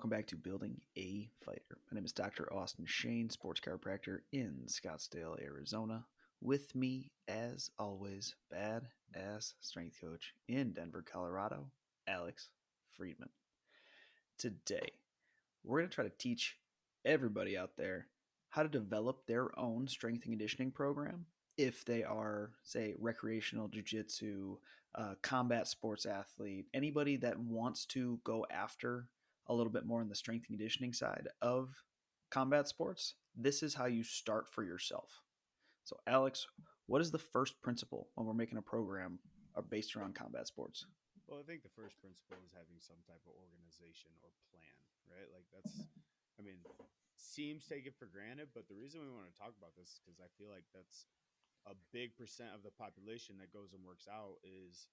welcome back to Building a Fighter. My name is Dr. Austin Shane, sports chiropractor in Scottsdale, Arizona. With me, as always, badass strength coach in Denver, Colorado, Alex Friedman. Today, we're going to try to teach everybody out there how to develop their own strength and conditioning program if they are, say, recreational jiu-jitsu, combat sports athlete, anybody that wants to go after a little bit more on the strength and conditioning side of combat sports. This is how you start for yourself. So, Alex, what is the first principle when we're making a program based around combat sports? Well, I think the first principle is having some type of organization or plan, right? Like I mean, seems taken for granted, but the reason we want to talk about this is because I feel like that's a big percent of the population that goes and works out is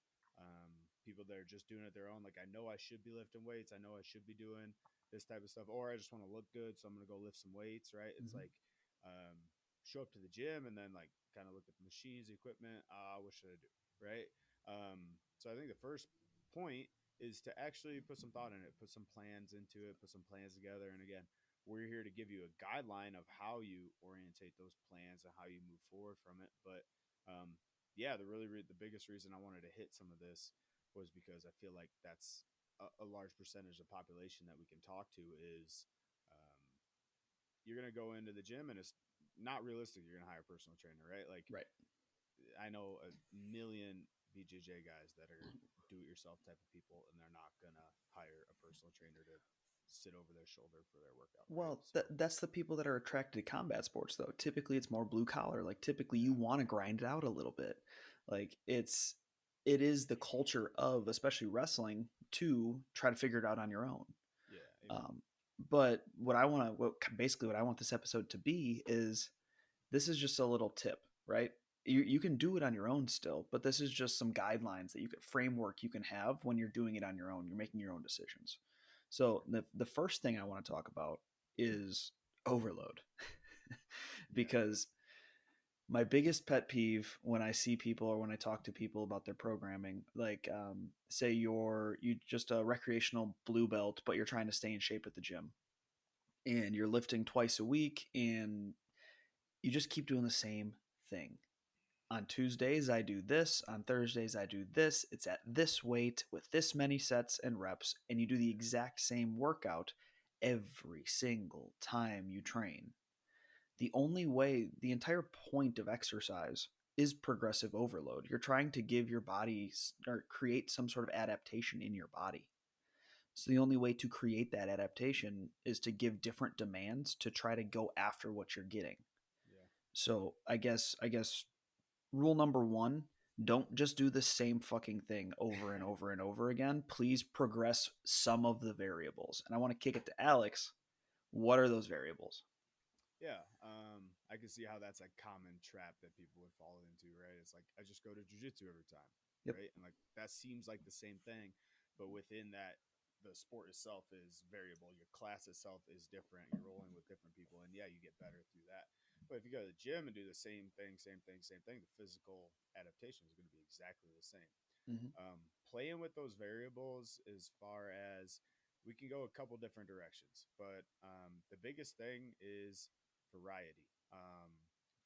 people that are just doing it their own. Like, I know I should be lifting weights. I know I should be doing this type of stuff, or I just want to look good. So I'm going to go lift some weights, right? It's Mm-hmm. like, show up to the gym and then like kind of look at the machines, equipment. What should I do? Right. So I think the first point is to actually put some thought in it, put some plans into it, put some plans together. And again, we're here to give you a guideline of how you orientate those plans and how you move forward from it. But yeah, the biggest reason I wanted to hit some of this was because I feel like that's a large percentage of the population that we can talk to is um, you're going to go into the gym and it's not realistic. You're going to hire a personal trainer, right? Like Right. I know a million BJJ guys that are do-it-yourself type of people, and they're not gonna hire a personal trainer to sit over their shoulder for their workout, right? Well, So that's the people that are attracted to combat sports, though. Typically, it's more blue collar. Like, typically, you yeah, want to grind it out a little bit. Like, it is the culture of, especially wrestling, to try to figure it out on your own. yeah, amen. Um, but what I want this episode to be is this is just a little tip, right? You can do it on your own still, but this is just some guidelines that you could framework you can have when you're doing it on your own. You're making your own decisions. So Sure. the first thing I want to talk about is overload. Yeah, Because my biggest pet peeve when I see people or when I talk to people about their programming, like say you just a recreational blue belt, but you're trying to stay in shape at the gym and you're lifting twice a week and you just keep doing the same thing. On Tuesdays, I do this. On Thursdays, I do this. It's at this weight with this many sets and reps, and you do the yeah, exact same workout every single time you train. The only way, the entire point of exercise is progressive overload. You're trying to give your body or create some sort of adaptation in your body. So the only way to create that adaptation is to give different demands to try to go after what you're getting. yeah, So I guess rule number one, don't just do the same fucking thing over and over and over again. Please progress some of the variables. And I want to kick it to Alex. What are those variables? yeah. I can see how that's a common trap that people would fall into, right? It's like I just go to jujitsu every time, Yep. right? And like that seems like the same thing, but within that, the sport itself is variable. Your class itself is different. You're rolling with different people, and yeah, you get better through that. But if you go to the gym and do the same thing, same thing, same thing, the physical adaptation is going to be exactly the same. Mm-hmm. Playing with those variables as far as we can go a couple different directions, but the biggest thing is variety.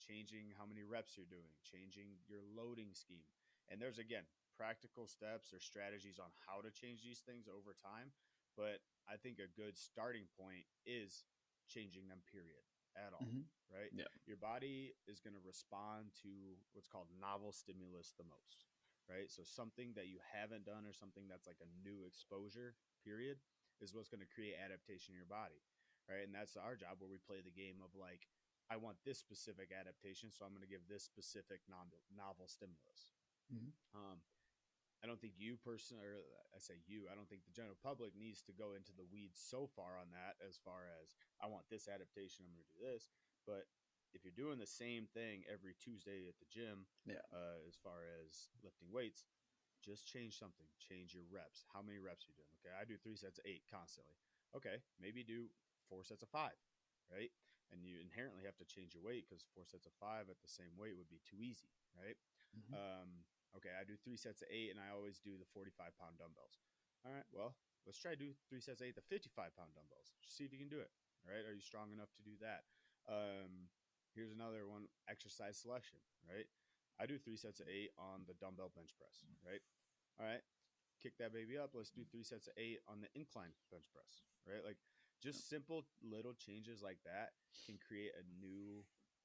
Changing how many reps you're doing, changing your loading scheme. And there's again practical steps or strategies on how to change these things over time. But I think a good starting point is changing them, period, at all, Mm-hmm. right? Yeah. Your body is going to respond to what's called novel stimulus the most, right? So something that you haven't done or something that's like a new exposure, period, is what's going to create adaptation in your body, right? And that's our job where we play the game of like, I want this specific adaptation, so I'm going to give this specific novel stimulus. Mm-hmm. Um, I don't think you personally, or I say you, I don't think the general public needs to go into the weeds so far on that as far as I want this adaptation, I'm going to do this. But if you're doing the same thing every Tuesday at the gym, Yeah. as far as lifting weights, just change something. Change your reps. How many reps are you doing? Okay, I do 3 sets of 8 constantly. Okay, maybe do 4 sets of 5, right? And you inherently have to change your weight because 4 sets of 5 at the same weight would be too easy, right? Mm-hmm. Okay, I do 3 sets of 8, and I always do the 45-pound dumbbells. All right, well, let's try to do 3 sets of 8 to 55-pound dumbbells. Just see if you can do it. Right? Are you strong enough to do that? Here's another one: exercise selection. Right? I do 3 sets of 8 on the dumbbell bench press. Right? All right, kick that baby up. Let's do 3 sets of 8 on the incline bench press, right? Like Yep. just simple little changes like that can create a new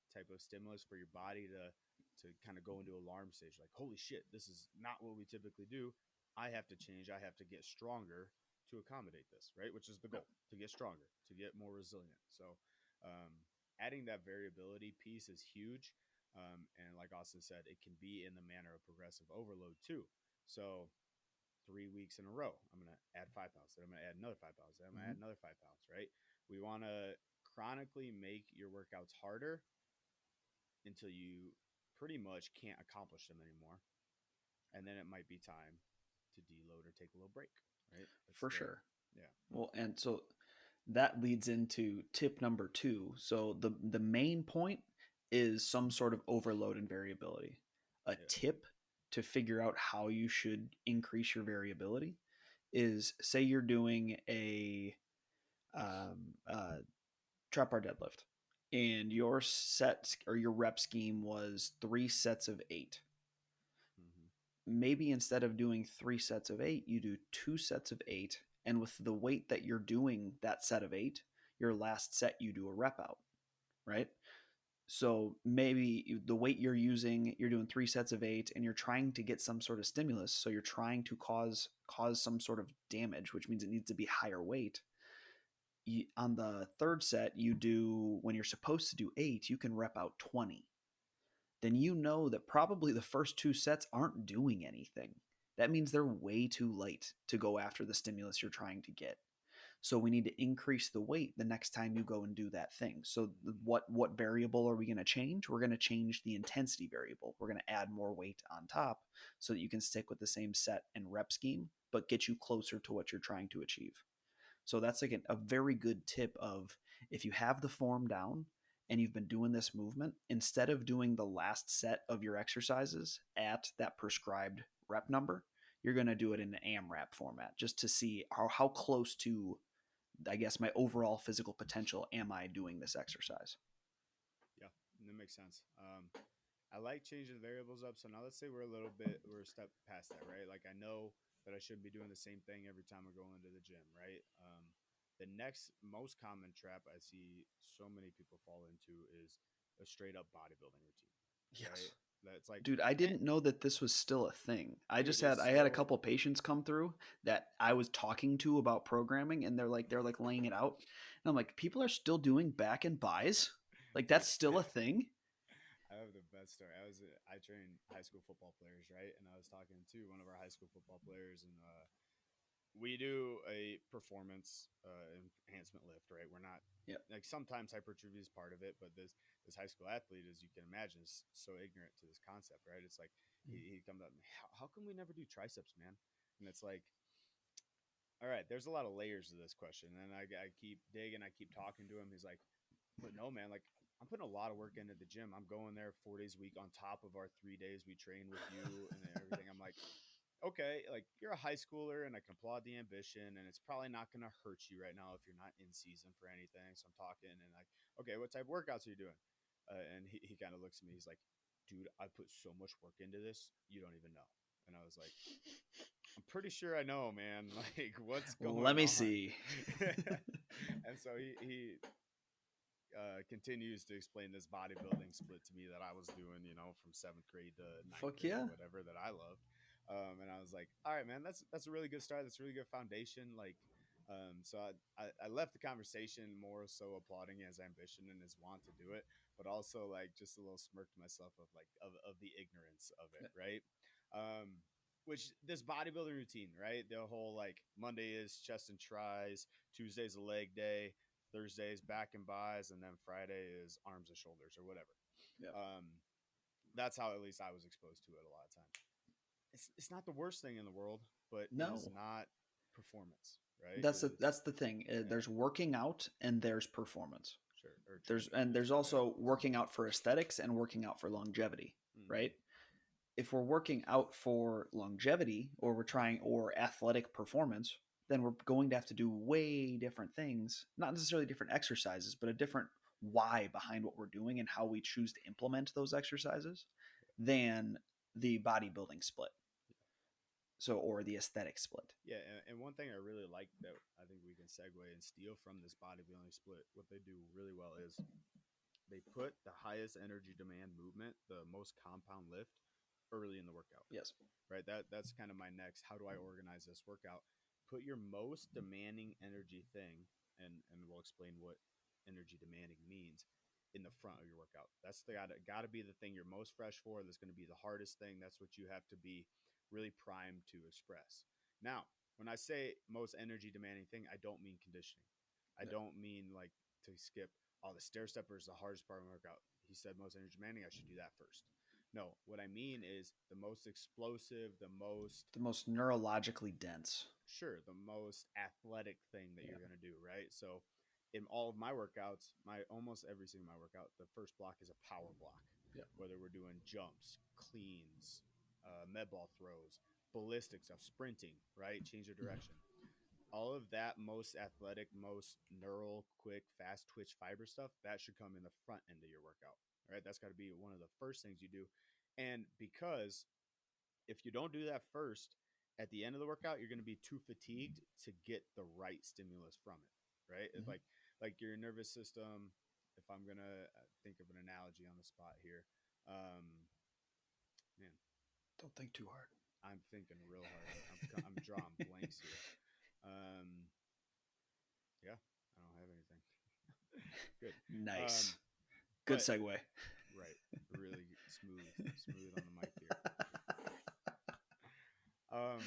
type of stimulus for your body to kind of go into alarm stage. Like, holy shit, this is not what we typically do. I have to change. I have to get stronger to accommodate this, right? Which is the Yep. goal: to get stronger, to get more resilient. So, adding that variability piece is huge. And like Austin said, it can be in the manner of progressive overload too. So 3 weeks in a row, I'm going to add 5 pounds. Then I'm going to add another 5 pounds. Then I'm going to Mm-hmm. add another 5 pounds, right? We want to chronically make your workouts harder until you pretty much can't accomplish them anymore. And then it might be time to deload or take a little break, right? That's For the, sure. yeah. Well, and so that leads into tip number two. So the main point is some sort of overload and variability. A Yeah. tip to figure out how you should increase your variability is, say you're doing a um, uh, trap bar deadlift, and your set or your rep scheme was 3 sets of 8. Mm-hmm. Maybe instead of doing 3 sets of 8, you do 2 sets of 8, and with the weight that you're doing that set of 8, your last set you do a rep out, right? So maybe the weight you're using, you're doing 3 sets of 8, and you're trying to get some sort of stimulus. So you're trying to cause some sort of damage, which means it needs to be higher weight. On the third set, you do, when you're supposed to do 8, you can rep out 20. Then you know that probably the first 2 sets aren't doing anything. That means they're way too light to go after the stimulus you're trying to get. So we need to increase the weight the next time you go and do that thing. So Mm-hmm. what variable are we going to change? We're going to change the intensity variable. We're going to add more weight on top so that you can stick with the same set and rep scheme, but get you closer to what you're trying to achieve. So that's like a very good tip of, if you have the form down and you've been doing this movement, instead of doing the last set of your exercises at that prescribed rep number, you're going to do it in an AMRAP format just to see how close to, I guess, my overall physical potential am I doing this exercise. Yeah, that makes sense. I like changing the variables up. So now let's say we're a step past that, right? Like I know that I shouldn't be doing the same thing every time I go into the gym, right? The next most common trap I see so many people fall into is a straight up bodybuilding routine, right? Yes. That's like, Dude, I eh, didn't know that this was still a thing. dude, I had a couple patients come through that I was talking to about programming, and they're like laying it out. And I'm like, people are still doing back and buys? Like dude. that's still a thing? I have the best story. I train high school football players, right? And I was talking to one of our high school football players, and we do a performance enhancement lift, right? We're not Yep. like, sometimes hypertrophy is part of it, but this high school athlete, as you can imagine, is so ignorant to this concept, right? It's like he comes up, how come we never do triceps, man? And it's like, all right, there's a lot of layers to this question, and I keep digging, I keep talking to him. He's like, but no, man, like I'm putting a lot of work into the gym. I'm going there 4 days a week on top of our 3 days we train with you and everything. I'm like, okay, like you're a high schooler and I can applaud the ambition and it's probably not going to hurt you right now if you're not in season for anything. So I'm talking and like, okay, what type of workouts are you doing? And he kind of looks at me. He's like, dude, I put so much work into this. You don't even know. And I was like, I'm pretty sure I know, man. Like, what's Let going me on? see. And so he continues to explain this bodybuilding split to me that I was doing, from seventh grade to ninth Fuck grade or yeah. whatever that I loved. And I was like, all right, man, that's a really good start. That's a really good foundation. Like, so I left the conversation more so applauding his ambition and his want to do it, but also like just a little smirk to myself of like of the ignorance of it, right? Which this bodybuilding routine, right? The whole like Monday is chest and tries, Tuesday's a leg day, Thursday's back and buys, and then Friday is arms and shoulders or whatever. Yep. Um, that's how at least I was exposed to it a lot of time. It's not the worst thing in the world, but it is No. not performance, right? It's That's the thing. yeah, There's working out and there's performance. sure, or training. There's There's yeah, also working out for aesthetics and working out for longevity, mm-hmm, right? If we're working out for longevity, or we're trying, or athletic performance, then we're going to have to do way different things, not necessarily different exercises, but a different why behind what we're doing and how we choose to implement those exercises than the bodybuilding split. So, or the aesthetic split. Yeah, and one thing I really like that I think we can segue and steal from this bodybuilding split, what they do really well is they put the highest energy demand movement, the most compound lift, early in the workout. Yes. Right. That's kind of my next. How do I organize this workout? Put your most demanding energy thing, and we'll explain what energy demanding means in the front of your workout. That's the gotta be the thing you're most fresh for. That's going to be the hardest thing. That's what you have to be really primed to express. Now, when I say most energy demanding thing, I don't mean conditioning. I Yeah. don't mean like to skip all the stair steppers, the hardest part of the workout. He said most energy demanding. I should do that first. No, what I mean is the most explosive, the most The most neurologically dense. sure, the most athletic thing that Yeah. you're gonna do, right? So in all of my workouts, my almost every single my workout, the first block is a power block. Yeah. Whether we're doing jumps, cleans, med ball throws, ballistic stuff, sprinting, right? Change your Mhm. direction. All of that most athletic, most neural, quick, fast twitch fiber stuff, that should come in the front end of your workout. Right? That's got to be one of the first things you do. And because if you don't do that first, at the end of the workout, you're going to be too fatigued to get the right stimulus from it, right? It's Mhm. like your nervous system. If I'm gonna think of an analogy on the spot here, man, Don't think too hard. I'm thinking real hard. I'm drawing blanks here. Um, yeah, I don't have anything. Good. Nice. Good But segue. right, really smooth on the mic here. Um,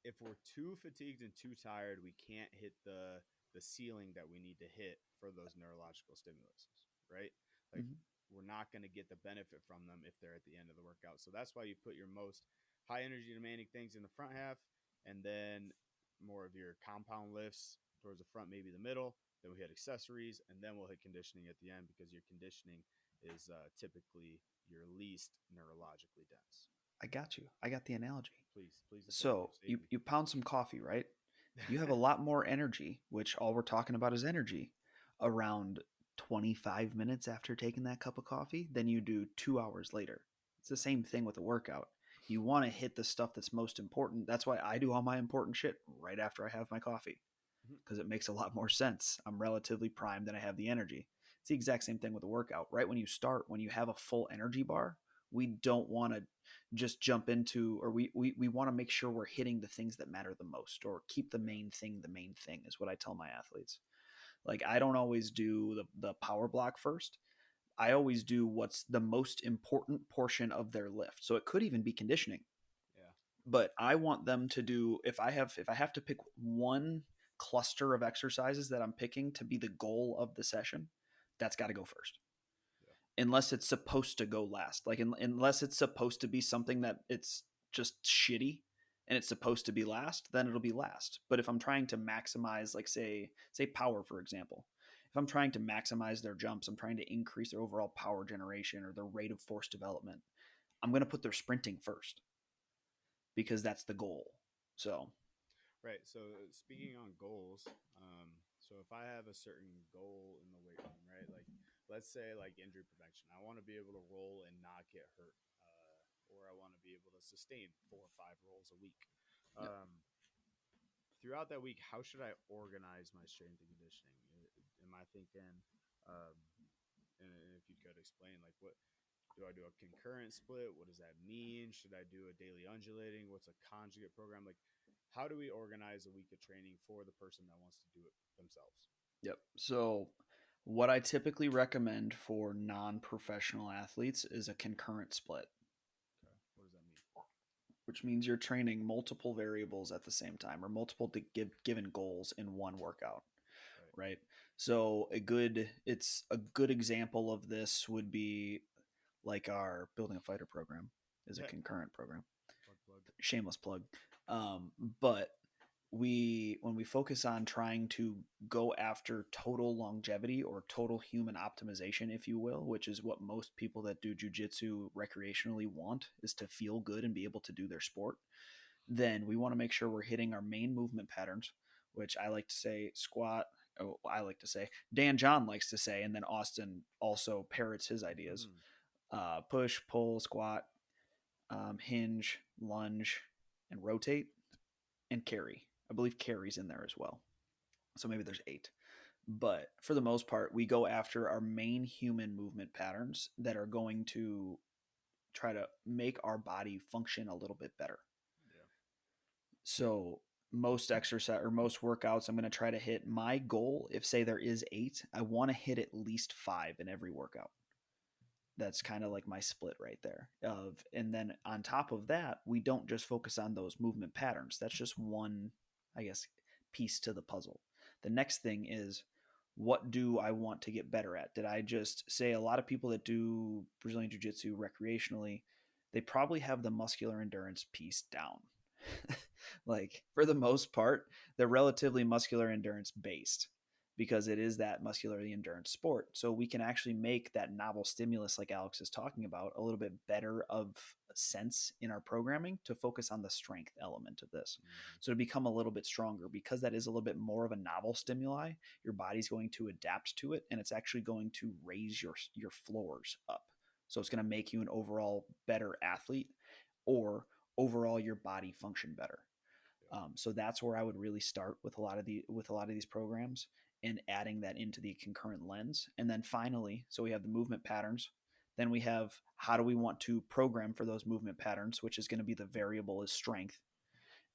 if we're too fatigued and too tired, we can't hit the ceiling that we need to hit for those neurological stimuluses, right? Like Mhm. we're not going to get the benefit from them if they're at the end of the workout. So that's why you put your most high energy demanding things in the front half, and then more of your compound lifts towards the front, maybe the middle. Then we hit accessories, and then we'll hit conditioning at the end because your conditioning is typically your least neurologically dense. I got you. I got the analogy. Please indulge me, So save you me. you pound some coffee, right? You have a lot more energy, which all we're talking about is energy, around 25 minutes after taking that cup of coffee than you do 2 hours later. It's the same thing with a workout. You want to hit the stuff that's most important. That's why I do all my important shit right after I have my coffee Mhm. because it makes a lot more sense. I'm relatively primed and I have the energy. It's the exact same thing with a workout. Right when you start, when you have a full energy bar, we don't want to just jump into, or we want to make sure we're hitting the things that matter the most, or keep Yeah. the main thing is what I tell my athletes. Like, I don't always do the power block first. I always do what's the most important portion of their lift. So it could even be conditioning, Yeah. but I want them to do, if I have to pick one cluster of exercises that I'm picking to be the goal of the session, that's got to go first. Yeah. Unless it's supposed to go last. Like unless it's supposed to be something that it's just shitty and it's supposed to be last, then it'll be last. But if I'm trying to maximize, like say power for example, if I'm trying to maximize their jumps, I'm trying to increase their overall power generation or their rate of force development, I'm going to put their sprinting first because that's the goal. So, Right. So speaking on goals, so if I have a certain goal in the weight room, right? Like let's say like injury prevention, I want to be able to roll and not get hurt, or I want to be able to sustain 4 or 5 rolls a week. yep. Throughout that week, how should I organize my strength and conditioning? Am I thinking, um, and if you could explain, like what do I do a concurrent split? What does that mean? Should I do a daily undulating? What's a conjugate program? Like, how do we organize a week of training for the person that wants to do it themselves? Yep. So, what I typically recommend for non-professional athletes is a concurrent split, Okay. What does that mean? which means you're training multiple variables at the same time or multiple given goals in one workout, Right. right? So it's a good example of this would be like our building a fighter program is a Yeah. concurrent program. Plug. Shameless plug. But we when we focus on trying to go after total longevity or total human optimization, if you will, which is what most people that do jujitsu recreationally want, is to feel good and be able to do their sport, Then we want to make sure we're hitting our main movement patterns, which I like to say squat. Oh, I like to say, Dan John likes to say, and then Austin also parrots his ideas: Hmm. push, pull, squat, hinge, lunge, and rotate, and carry. I believe carry's in there as well. So maybe there's eight. But for the most part, we go after our main human movement patterns that are going to try to make our body function a little bit better. Yeah. So most exercise or most workouts, I'm going to try to hit my goal. If say there is eight, I want to hit at least five in every workout. That's kind of like my split right there. And then on top of that, we don't just focus on those movement patterns. That's just one, I guess, piece to the puzzle. The next thing is, what do I want to get better at? Did I just say a lot of people that do Brazilian Jiu Jitsu recreationally, they probably have the muscular endurance piece down. Like, for the most part, they're relatively muscular endurance based because it is that muscular endurance sport. So we can actually make that novel stimulus, like Alex is talking about, a little bit better of a sense in our programming to focus on the strength element of this. Hmm. So to become a little bit stronger, because that is a little bit more of a novel stimuli, your body's going to adapt to it, and it's actually going to raise your floors up. So it's going to make you an overall better athlete, or overall your body function better. Yeah. So that's where I would really start with a lot of these programs, and adding that into the concurrent lens. And then finally, so we have the movement patterns. Then we have how do we want to program for those movement patterns, which is going to be the variable is strength.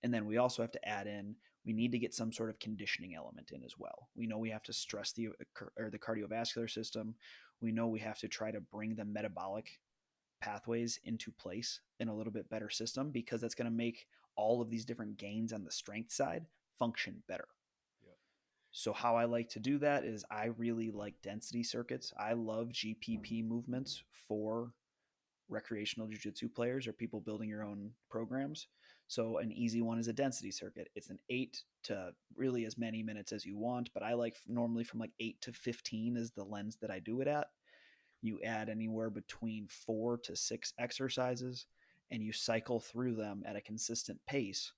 And then we also have to add in, we need to get some sort of conditioning element in as well. We know we have to stress the cardiovascular system. We know we have to try to bring the metabolic pathways into place in a little bit better system, because that's going to make all of these different gains on the strength side function better. Yeah. So how I like to do that is I really like density circuits. I love GPP movements for recreational jiu-jitsu players or people building your own programs. So an easy one is a density circuit. It's an 8 to really as many minutes as you want, but I like normally from like 8 to 15 is the lens that I do it at. You add anywhere between 4 to 6 exercises, and you cycle through them at a consistent pace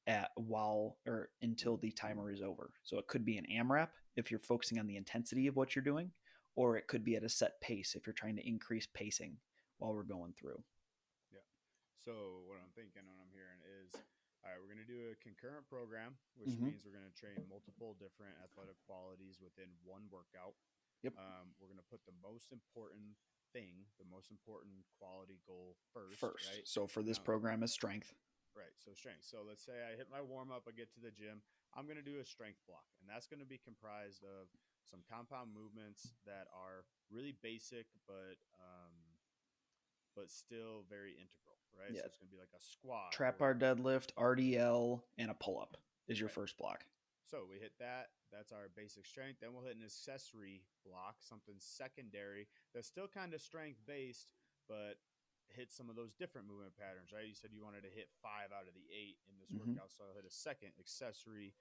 at while or until the timer is over. So it could be an AMRAP if you're focusing on the intensity of what you're doing, or it could be at a set pace if you're trying to increase pacing while we're going through. Yeah. So what I'm thinking, what I'm hearing is, all right, we're going to do a concurrent program, which Mm-hmm. means we're going to train multiple different athletic qualities within one workout. Yep. We're going to put the most important thing, the most important quality goal first, First. right? So for this Now, program is strength. right. So strength. So let's say I hit my warm up, I get to the gym. I'm going to do a strength block, and that's going to be comprised of some compound movements that are really basic, but still very integral, right? Yeah. So it's going to be like a squat Trap bar or deadlift, RDL, and a pull up is your right. first block. So we hit that. That's our basic strength. Then we'll hit an accessory block, something secondary that's still kind of strength based, but hit some of those different movement patterns, right? You said you wanted to hit 5 out of the 8 in this Mm-hmm. workout. So I'll hit a second accessory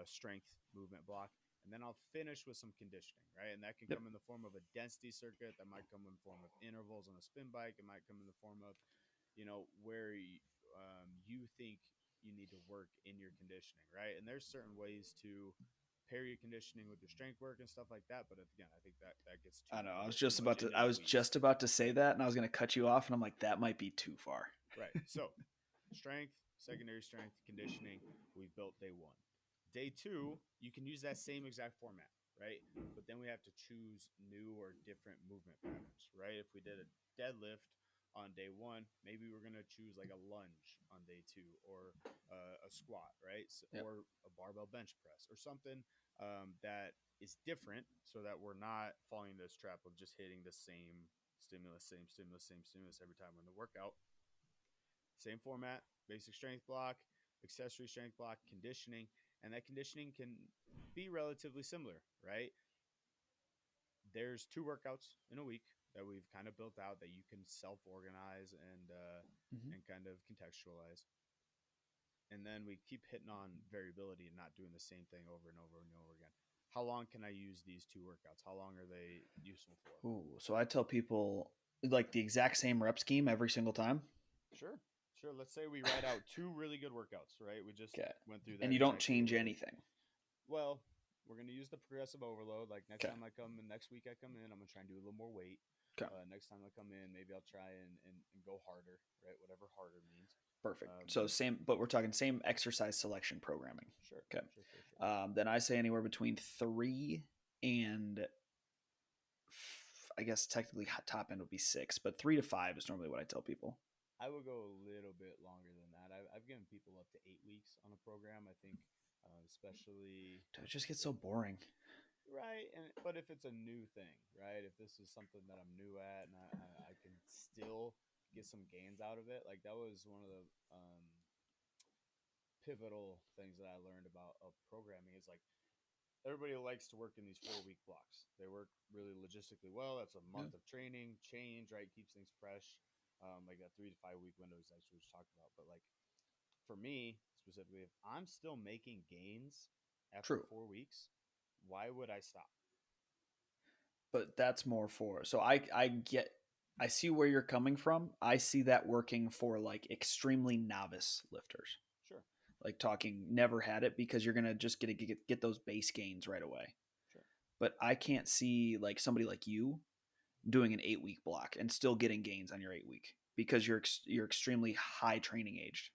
strength movement block. And then I'll finish with some conditioning, right? And that can Yep. come in the form of a density circuit. That might come in the form of intervals on a spin bike. It might come in the form of, where you think you need to work in your conditioning, right? And there's certain ways to pair your conditioning with your strength work and stuff like that. But again, I think that gets I know. a little bit too much into I the was weeds. just about to say that, and I was going to cut you off, and I'm like, that might be too far. Right. So, strength, secondary strength, conditioning, we've built day one. Day two, you can use that same exact format, right? But then we have to choose new or different movement patterns, right? If we did a deadlift on day one, maybe we're going to choose like a lunge on day two, or a squat, right? So, Yep. or a barbell bench press or something that is different, so that we're not falling into this trap of just hitting the same stimulus, same stimulus every time we're in the workout. Same format, basic strength block, accessory strength block, conditioning, and that conditioning can be relatively similar, right? There's 2 workouts in a week that we've kind of built out that you can self-organize Mm-hmm. and kind of contextualize. And then we keep hitting on variability and not doing the same thing over and over and over again. How long can I use these 2 workouts? How long are they useful for? Ooh, so I tell people like the exact same rep scheme every single time. Sure, Sure. Let's say we write out two really good workouts, right? We just Okay. went through And that you don't exact change overload. anything. Well, we're gonna use the progressive overload. Like next Okay. time I come in, next week I come in, I'm gonna try and do a little more weight. Okay. Next time I come in, maybe I'll try and go harder, right? Whatever harder means. Perfect. So Um, same, but we're talking same exercise selection programming. sure, Okay. sure. Then I say anywhere between 3 and I guess technically top end would be 6, but 3 to 5 is normally what I tell people. I would go a little bit longer than that. I've given people up to 8 weeks on a program. I think, especially Dude, it just gets if so boring. right, and but if it's a new thing, right? If this is something that I'm new at and I can still get some gains out of it, like that was one of the pivotal things that I learned about of programming is like everybody likes to work in these 4 week blocks. They work really logistically well. That's a Yeah. month of training, change, right? Keeps things fresh. Like that 3 to 5 week window is actually what you talked about. But like for me specifically, if I'm still making gains after True. 4 weeks, why would I stop? But that's more for so I see where you're coming from. I see that working for like extremely novice lifters. Sure, Like talking never had it because you're gonna just get those base gains right away. sure. But I can't see like somebody like you doing an 8 week block and still getting gains on your 8 week because you're extremely high training aged.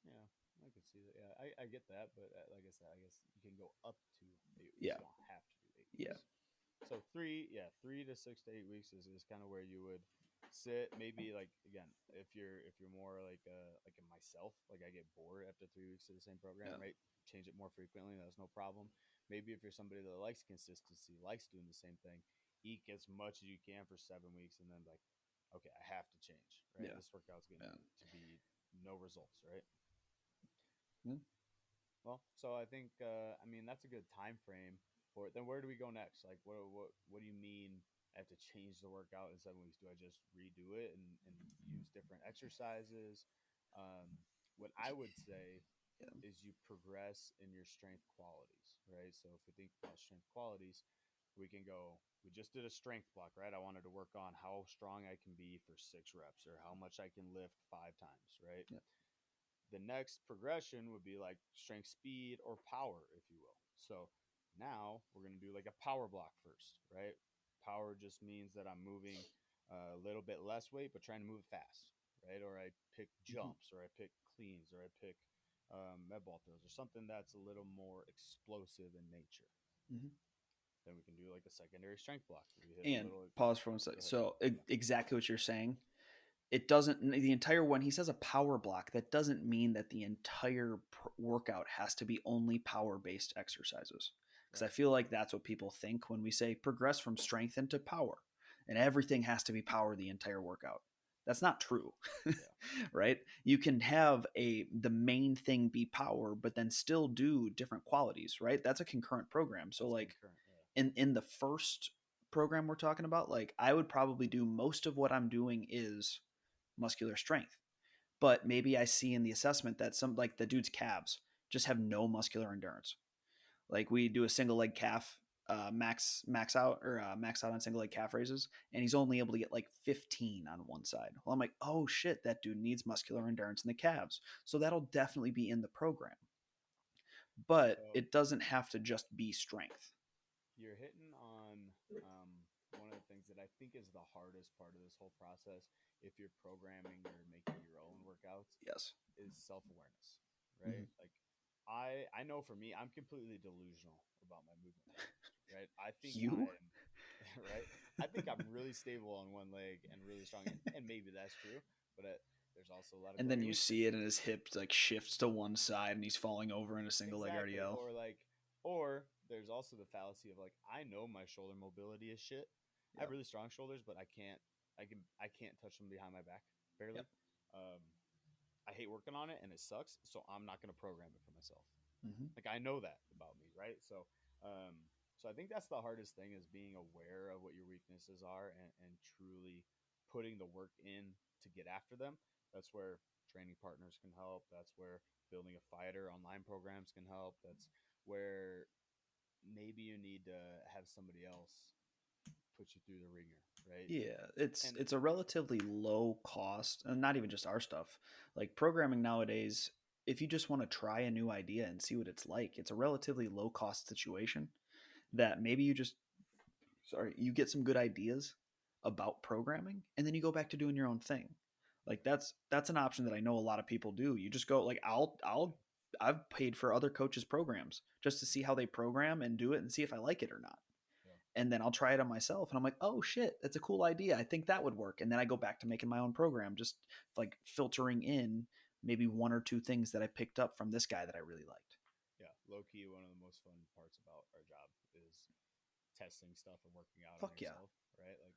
Yeah, I could see that. Yeah, I get that. But like I said, I guess you can go up to 8 weeks. Yeah, You don't have to do eight yeah, weeks. So three, yeah, 3 to 6 to 8 weeks is kind of where you would sit. Maybe like again, if you're more like in myself, like I get bored after 3 weeks of the same program, yeah, right? Change it more frequently. That's no problem. Maybe if you're somebody that likes consistency, likes doing the same thing, eat as much as you can for 7 weeks, and then like, okay, I have to change, right? yeah, This workout's getting yeah. to be no results, right? Yeah. Well, so I think I mean that's a good time frame for it. Then where do we go next? Like what do you mean I have to change the workout in 7 weeks? Do I just redo it and use different exercises? What I would say Yeah. is you progress in your strength qualities, right? So if we think about strength qualities, we can go. We just did a strength block, right? I wanted to work on how strong I can be for 6 reps or how much I can lift 5 times, right? Yeah. The next progression would be like strength, speed, or power, if you will. So now we're going to do like a power block first, right? Power just means that I'm moving a little bit less weight, but trying to move fast, right? Or I pick Mm-hmm. jumps, or I pick cleans, or I pick med ball throws, or something that's a little more explosive in nature. Mm-hmm. Then we can do like a secondary strength block. We hit a And little. pause for one second. Go ahead. So exactly what you're saying. It doesn't the entire when he says a power block, that doesn't mean that the entire workout has to be only power based exercises. Because I Right. feel like that's what people think when we say progress from strength into power, and everything has to be power the entire workout. That's not true. Yeah. Right? You can have the main thing be power, but then still do different qualities, right? That's a concurrent program. So That's like concurrent. Yeah. in the first program we're talking about, like I would probably do most of what I'm doing is muscular strength. But maybe I see in the assessment that some like the dude's calves just have no muscular endurance. Like we do a single leg calf max out on single leg calf raises, and he's only able to get like 15 on one side. Well, I'm like, oh shit, that dude needs muscular endurance in the calves, so that'll definitely be in the program. But So it doesn't have to just be strength. you're hitting on one of the things that I think is the hardest part of this whole process. If you're programming or making your own workouts, Yes. is self awareness, Mm-hmm. right? Like I know for me, I'm completely delusional about my movement patterns, right? I think You I'm right. I think I'm really stable on one leg and really strong, and maybe that's true, but there's also a lot of and then glaring you weaknesses. see it and his hip like shifts to one side and he's falling over in a single leg Exactly. RDL. Or there's also the fallacy of like, I know my shoulder mobility is shit. I have Yep. really strong shoulders, but I can't touch them behind my back Yep. barely. Um, I hate working on it and it sucks. So I'm not going to program it for myself. Mm-hmm. Like I know that about me, right? So I think that's the hardest thing is being aware of what your weaknesses are and truly putting the work in to get after them. That's where training partners can help. That's where building a fighter online programs can help. That's where maybe you need to have somebody else put you through the ringer, right? Yeah, it's And it's a relatively low cost, and not even just our stuff. Like programming nowadays, if you just want to try a new idea and see what it's like, it's a relatively low cost situation that maybe you just you get some good ideas about programming and then you go back to doing your own thing. Like that's an option that I know a lot of people do. You just go like I've paid for other coaches programs just to see how they program and do it and see if I like it or not. yeah, And then I'll try it on myself and I'm like, "Oh shit, that's a cool idea. I think that would work." And then I go back to making my own program, just like filtering in maybe one or two things that I picked up from this guy that I really liked. yeah, low key, one of the most fun parts about our job is testing stuff and working out on Fuck yeah. yourself, right? Like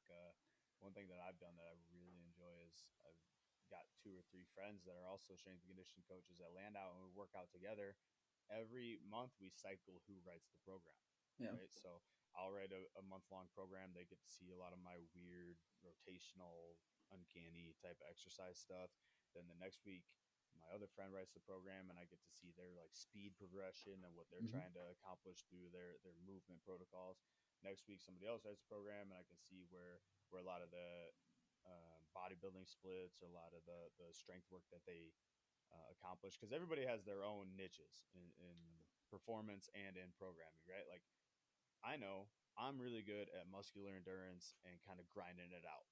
one thing that I've done that I really enjoy is I've got two or three friends that are also strength and conditioning coaches that land out and we work out together. Every month we cycle who writes the program, Yeah. right? So I'll write a month long program. They get to see a lot of my weird rotational, uncanny type of exercise stuff. Then the next week my other friend writes the program and I get to see their like speed progression and what they're Mm-hmm. trying to accomplish through their movement protocols. Next week somebody else writes the program and I can see where a lot of the bodybuilding splits or a lot of the strength work that they accomplish, because everybody has their own niches in performance and in programming, right? Like I know I'm really good at muscular endurance and kind of grinding it out.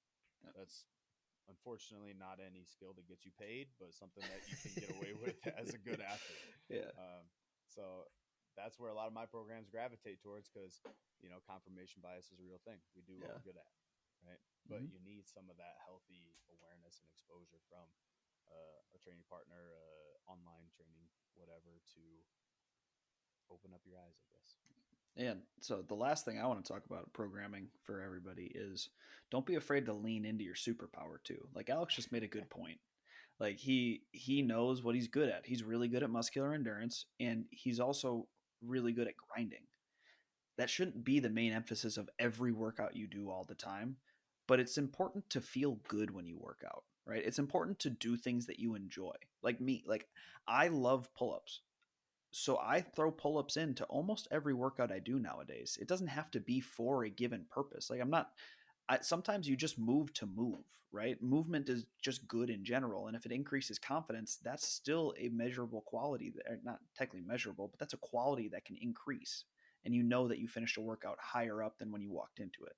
That's unfortunately not any skill that gets you paid, but something that you can get away with as a good athlete. Yeah. So that's where a lot of my programs gravitate towards, because confirmation bias is a real thing. We do what Yeah. we're good at, right? But Mm-hmm. you need some of that healthy awareness and exposure from a training partner, online training, whatever, to open up your eyes, I guess. And so the last thing I want to talk about programming for everybody is don't be afraid to lean into your superpower too. Like Alex just made a good point. Like he knows what he's good at. He's really good at muscular endurance and he's also really good at grinding. That shouldn't be the main emphasis of every workout you do all the time, but it's important to feel good when you work out, right? It's important to do things that you enjoy. Like me, like I love pull-ups, so I throw pull-ups into almost every workout I do nowadays. It doesn't have to be for a given purpose. Like I'm not sometimes you just move to move, right? Movement is just good in general, and if it increases confidence, that's still a measurable quality that not technically measurable, but that's a quality that can increase. And you know that you finished a workout higher up than when you walked into it.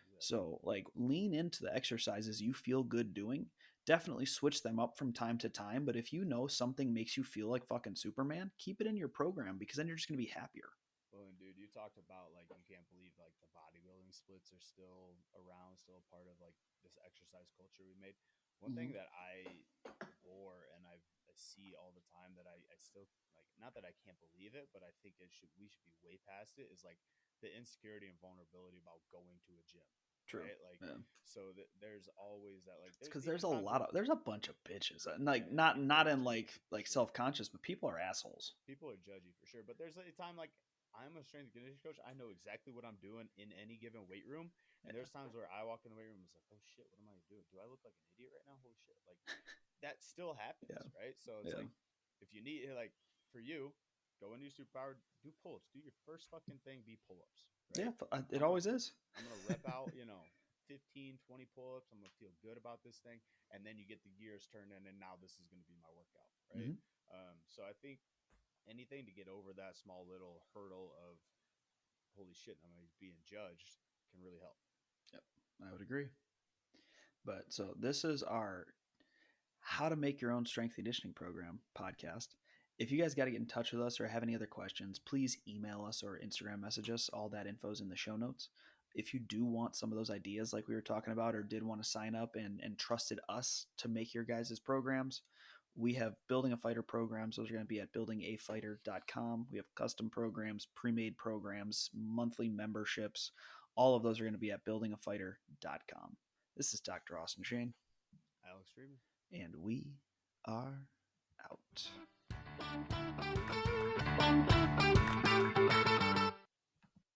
Exactly. So, like, lean into the exercises you feel good doing. Definitely switch them up from time to time. But if you know something makes you feel like fucking Superman, keep it in your program because then you're just going to be happier. Well, and dude, you talked about like you can't believe like the bodybuilding splits are still around, still a part of like this exercise culture we made. One Mm-hmm. thing that I bore and I see all the time that I still like, not that I can't believe it, but I think we should be way past it, is like the insecurity and vulnerability about going to a gym, True. right? Like, Yeah. so that there's always that, like It's there's because even times where there's a bunch of bitches, and like man, people not are in judgy for like sure. self conscious, but people are assholes. People are judgy for sure, but there's a time like I'm a strength and conditioning coach. I know exactly what I'm doing in any given weight room, and Yeah. there's times where I walk in the weight room and it's like, oh shit, what am I doing? Do I look like an idiot right now? Holy shit! Like that still Yeah. happens, right? So it's Yeah. like if you need like for you, go into your superpower, do pull ups, do your first fucking thing, be pull ups, Yeah. right? It I'm gonna always is. I'm gonna rep out, 15, 20 pull ups. I'm gonna feel good about this thing, and then you get the gears turning, and now this is gonna be my workout, right? Mm-hmm. So I think anything to get over that small little hurdle of holy shit, I'm being judged can really help. Yep. I would agree. But so this is our how to make your own strength conditioning program podcast. If you guys got to get in touch with us or have any other questions, please email us or Instagram message us. All that info is in the show notes. If you do want some of those ideas like we were talking about or did want to sign up and trusted us to make your guys' programs, we have building a fighter programs. Those are going to be at buildingafighter.com. We have custom programs, pre-made programs, monthly memberships. All of those are going to be at buildingafighter.com. This is Dr. Austin Shane, Alex Freeman. and we are out.